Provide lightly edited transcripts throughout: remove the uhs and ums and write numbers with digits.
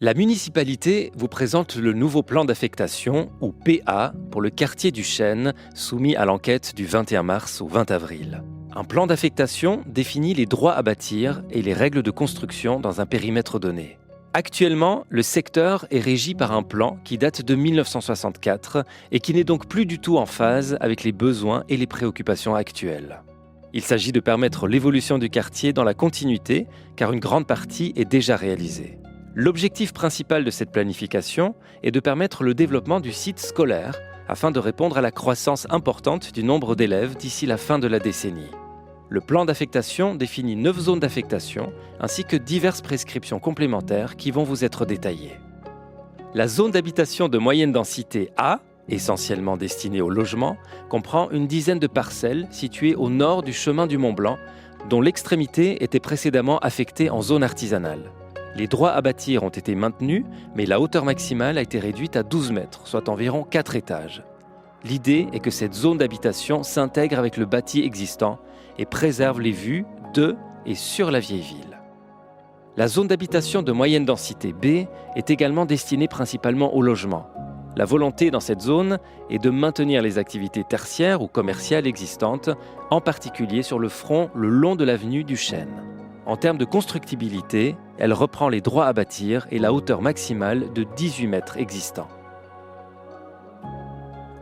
La municipalité vous présente le nouveau plan d'affectation, ou PA, pour le quartier du Chêne, soumis à l'enquête du 21 mars au 20 avril. Un plan d'affectation définit les droits à bâtir et les règles de construction dans un périmètre donné. Actuellement, le secteur est régi par un plan qui date de 1964 et qui n'est donc plus du tout en phase avec les besoins et les préoccupations actuelles. Il s'agit de permettre l'évolution du quartier dans la continuité, car une grande partie est déjà réalisée. L'objectif principal de cette planification est de permettre le développement du site scolaire afin de répondre à la croissance importante du nombre d'élèves d'ici la fin de la décennie. Le plan d'affectation définit 9 zones d'affectation ainsi que diverses prescriptions complémentaires qui vont vous être détaillées. La zone d'habitation de moyenne densité A, essentiellement destinée au logement, comprend une dizaine de parcelles situées au nord du chemin du Mont-Blanc, dont l'extrémité était précédemment affectée en zone artisanale. Les droits à bâtir ont été maintenus, mais la hauteur maximale a été réduite à 12 mètres, soit environ 4 étages. L'idée est que cette zone d'habitation s'intègre avec le bâti existant et préserve les vues de et sur la vieille ville. La zone d'habitation de moyenne densité B est également destinée principalement au logement. La volonté dans cette zone est de maintenir les activités tertiaires ou commerciales existantes, en particulier sur le front le long de l'avenue du Chêne. En termes de constructibilité, elle reprend les droits à bâtir et la hauteur maximale de 18 mètres existants.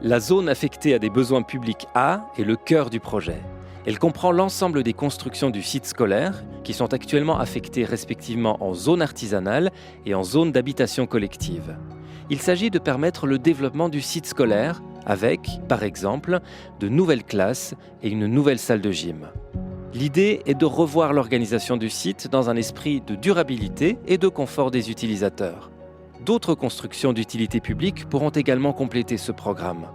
La zone affectée à des besoins publics A est le cœur du projet. Elle comprend l'ensemble des constructions du site scolaire qui sont actuellement affectées respectivement en zone artisanale et en zone d'habitation collective. Il s'agit de permettre le développement du site scolaire avec, par exemple, de nouvelles classes et une nouvelle salle de gym. L'idée est de revoir l'organisation du site dans un esprit de durabilité et de confort des utilisateurs. D'autres constructions d'utilité publique pourront également compléter ce programme.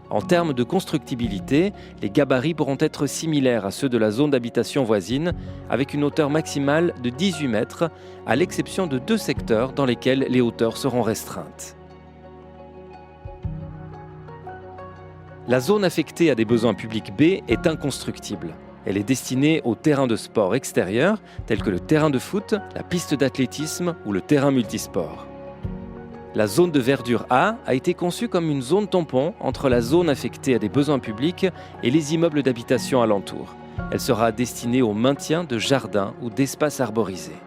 En termes de constructibilité, les gabarits pourront être similaires à ceux de la zone d'habitation voisine, avec une hauteur maximale de 18 mètres, à l'exception de 2 secteurs dans lesquels les hauteurs seront restreintes. La zone affectée à des besoins publics B est inconstructible. Elle est destinée aux terrains de sport extérieurs, tels que le terrain de foot, la piste d'athlétisme ou le terrain multisport. La zone de verdure A a été conçue comme une zone tampon entre la zone affectée à des besoins publics et les immeubles d'habitation alentour. Elle sera destinée au maintien de jardins ou d'espaces arborisés.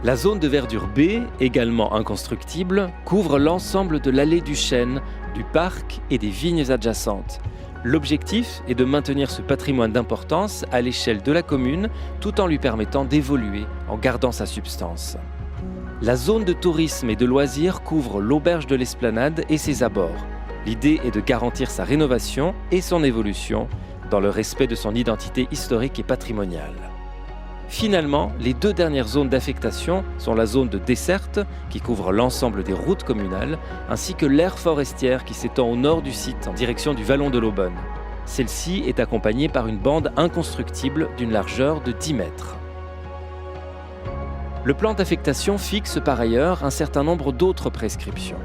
La zone de verdure B, également inconstructible, couvre l'ensemble de l'allée du Chêne, du parc et des vignes adjacentes. L'objectif est de maintenir ce patrimoine d'importance à l'échelle de la commune tout en lui permettant d'évoluer en gardant sa substance. La zone de tourisme et de loisirs couvre l'auberge de l'Esplanade et ses abords. L'idée est de garantir sa rénovation et son évolution dans le respect de son identité historique et patrimoniale. Finalement, les 2 dernières zones d'affectation sont la zone de desserte, qui couvre l'ensemble des routes communales, ainsi que l'aire forestière qui s'étend au nord du site en direction du vallon de l'Aubonne. Celle-ci est accompagnée par une bande inconstructible d'une largeur de 10 mètres. Le plan d'affectation fixe par ailleurs un certain nombre d'autres prescriptions.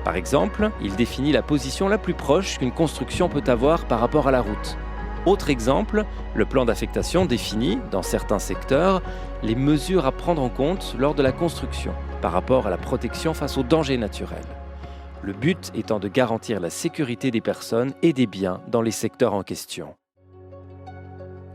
Par exemple, il définit la position la plus proche qu'une construction peut avoir par rapport à la route. Autre exemple, le plan d'affectation définit, dans certains secteurs, les mesures à prendre en compte lors de la construction par rapport à la protection face aux dangers naturels. Le but étant de garantir la sécurité des personnes et des biens dans les secteurs en question.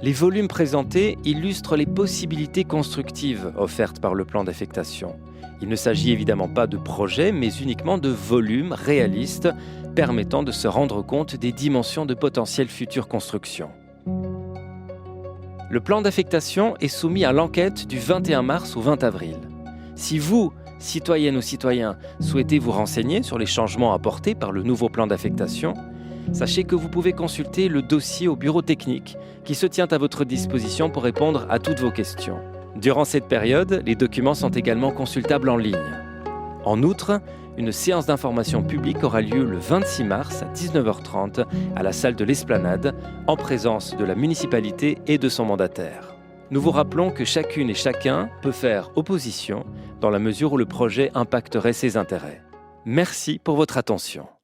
Les volumes présentés illustrent les possibilités constructives offertes par le plan d'affectation. Il ne s'agit évidemment pas de projets, mais uniquement de volumes réalistes permettant de se rendre compte des dimensions de potentielles futures constructions. Le plan d'affectation est soumis à l'enquête du 21 mars au 20 avril. Si vous, citoyennes ou citoyens, souhaitez vous renseigner sur les changements apportés par le nouveau plan d'affectation, sachez que vous pouvez consulter le dossier au bureau technique qui se tient à votre disposition pour répondre à toutes vos questions. Durant cette période, les documents sont également consultables en ligne. En outre, une séance d'information publique aura lieu le 26 mars à 19h30 à la salle de l'Esplanade, en présence de la municipalité et de son mandataire. Nous vous rappelons que chacune et chacun peut faire opposition dans la mesure où le projet impacterait ses intérêts. Merci pour votre attention.